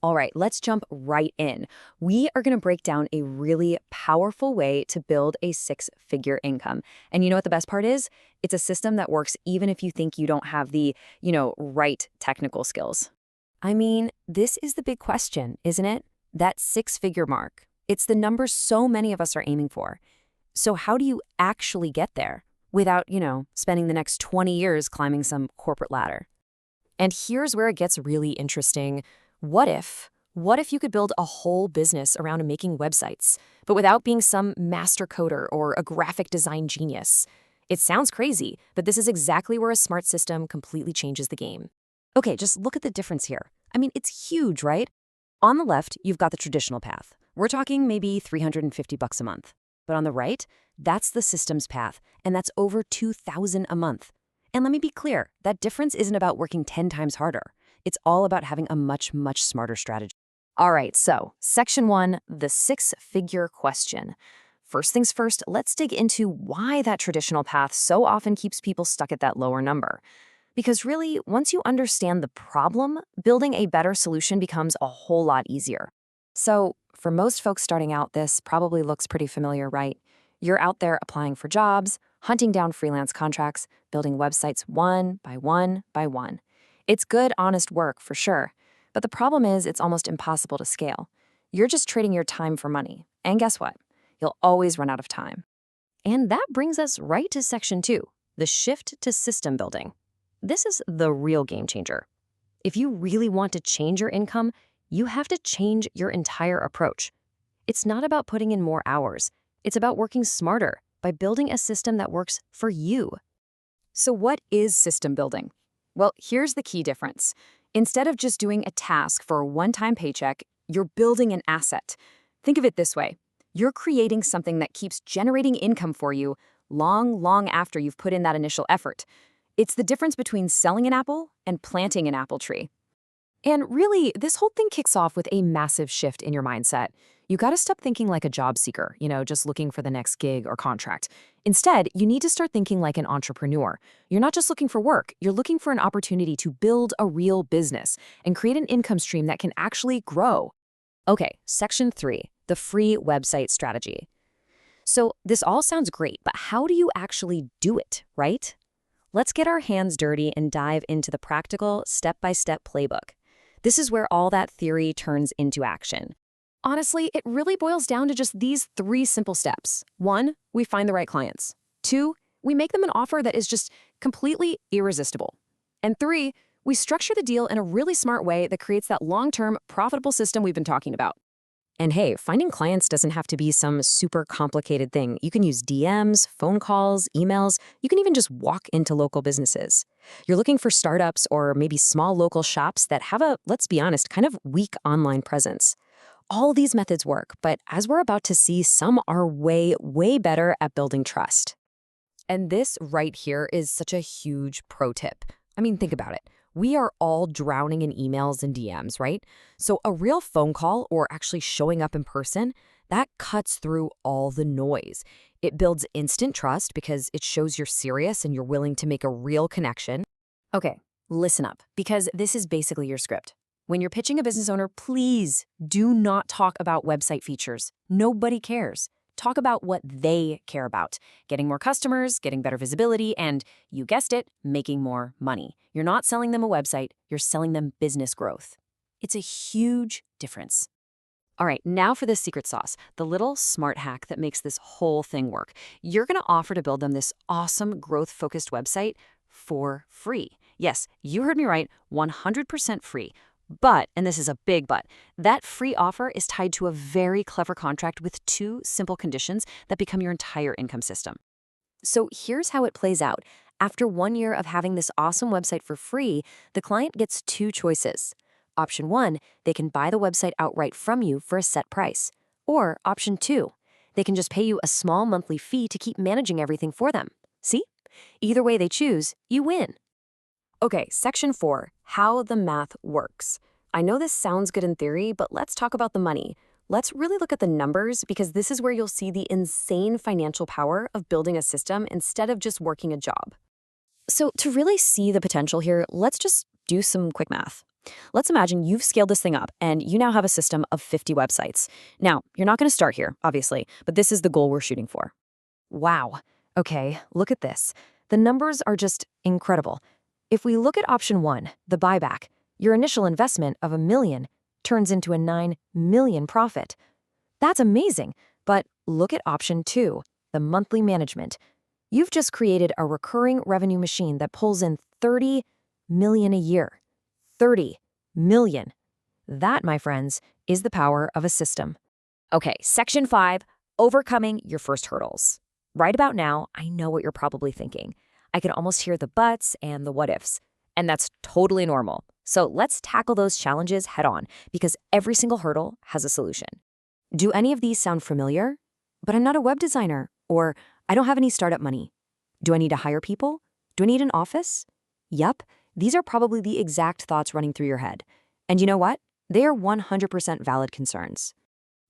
All right, let's jump right in. We are going to break down a really powerful way to build a six-figure income. And you know what the best part is? It's a system that works even if you think you don't have the, right technical skills. I mean, this is the big question, isn't it? That six-figure mark. It's the number so many of us are aiming for. So how do you actually get there without, spending the next 20 years climbing some corporate ladder? And here's where it gets really interesting. What if? What if you could build a whole business around making websites, but without being some master coder or a graphic design genius? It sounds crazy, but this is exactly where a smart system completely changes the game. Okay, just look at the difference here. I mean, it's huge, right? On the left, you've got the traditional path. We're talking maybe $350 a month. But on the right, that's the system's path, and that's over $2,000 a month. And let me be clear, that difference isn't about working 10 times harder. It's all about having a much, much smarter strategy. All right, so section 1, the six-figure question. First things first, let's dig into why that traditional path so often keeps people stuck at that lower number. Because really, once you understand the problem, building a better solution becomes a whole lot easier. So, for most folks starting out, this probably looks pretty familiar, right? You're out there applying for jobs, hunting down freelance contracts, building websites one by one by one. It's good, honest work, for sure. But the problem is it's almost impossible to scale. You're just trading your time for money. And guess what? You'll always run out of time. And that brings us right to section 2, the shift to system building. This is the real game changer. If you really want to change your income, you have to change your entire approach. It's not about putting in more hours. It's about working smarter by building a system that works for you. So what is system building? Well, here's the key difference. Instead of just doing a task for a one-time paycheck, you're building an asset. Think of it this way. You're creating something that keeps generating income for you long, long after you've put in that initial effort. It's the difference between selling an apple and planting an apple tree. And really, this whole thing kicks off with a massive shift in your mindset. You got to stop thinking like a job seeker, just looking for the next gig or contract. Instead, you need to start thinking like an entrepreneur. You're not just looking for work, you're looking for an opportunity to build a real business and create an income stream that can actually grow. Okay, section 3, the free website strategy. So this all sounds great, but how do you actually do it, right? Let's get our hands dirty and dive into the practical, step-by-step playbook. This is where all that theory turns into action. Honestly, it really boils down to just these 3 simple steps. 1, we find the right clients. 2, we make them an offer that is just completely irresistible. And 3, we structure the deal in a really smart way that creates that long-term, profitable system we've been talking about. And hey, finding clients doesn't have to be some super complicated thing. You can use DMs, phone calls, emails. You can even just walk into local businesses. You're looking for startups or maybe small local shops that have a, let's be honest, kind of weak online presence. All these methods work, but as we're about to see, some are way, way better at building trust. And this right here is such a huge pro tip. I mean, think about it. We are all drowning in emails and DMs, right? So a real phone call or actually showing up in person, that cuts through all the noise. It builds instant trust because it shows you're serious and you're willing to make a real connection. Okay, listen up, because this is basically your script. When you're pitching a business owner, please do not talk about website features. Nobody cares. Talk about what they care about. Getting more customers, getting better visibility, and, you guessed it, making more money. You're not selling them a website, you're selling them business growth. It's a huge difference. All right, now for the secret sauce, the little smart hack that makes this whole thing work. You're going to offer to build them this awesome growth-focused website for free. Yes, you heard me right, 100% free. But, and this is a big but, that free offer is tied to a very clever contract with 2 simple conditions that become your entire income system. So here's how it plays out. After 1 year of having this awesome website for free, the client gets 2 choices. Option 1, they can buy the website outright from you for a set price. Or option 2, they can just pay you a small monthly fee to keep managing everything for them. See? Either way they choose, you win. Okay, section 4, how the math works. I know this sounds good in theory, but let's talk about the money. Let's really look at the numbers because this is where you'll see the insane financial power of building a system instead of just working a job. So to really see the potential here, let's just do some quick math. Let's imagine you've scaled this thing up and you now have a system of 50 websites. Now, you're not going to start here, obviously, but this is the goal we're shooting for. Wow. Okay, look at this. The numbers are just incredible. If we look at option 1, the buyback, your initial investment of $1 million turns into a $9 million profit. That's amazing. But look at option 2, the monthly management. You've just created a recurring revenue machine that pulls in $30 million a year. 30 million. That, my friends, is the power of a system. Okay, section 5, overcoming your first hurdles. Right about now, I know what you're probably thinking. I can almost hear the buts and the what ifs. And that's totally normal. So let's tackle those challenges head on, because every single hurdle has a solution. Do any of these sound familiar? But I'm not a web designer, or I don't have any startup money. Do I need to hire people? Do I need an office? Yup, these are probably the exact thoughts running through your head. And you know what? They are 100% valid concerns.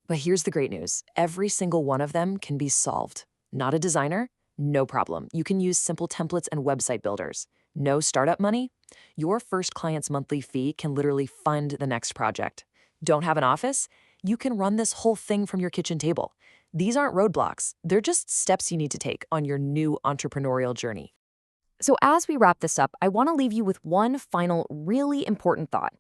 But here's the great news. Every single one of them can be solved. Not a designer? No problem. You can use simple templates and website builders. No startup money? Your first client's monthly fee can literally fund the next project. Don't have an office? You can run this whole thing from your kitchen table. These aren't roadblocks. They're just steps you need to take on your new entrepreneurial journey. So as we wrap this up, I want to leave you with one final really important thought.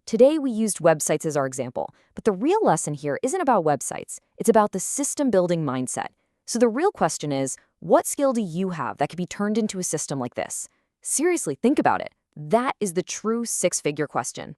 Today, we used websites as our example, but the real lesson here isn't about websites. It's about the system-building mindset. So the real question is, what skill do you have that could be turned into a system like this? Seriously, think about it. That is the true six-figure question.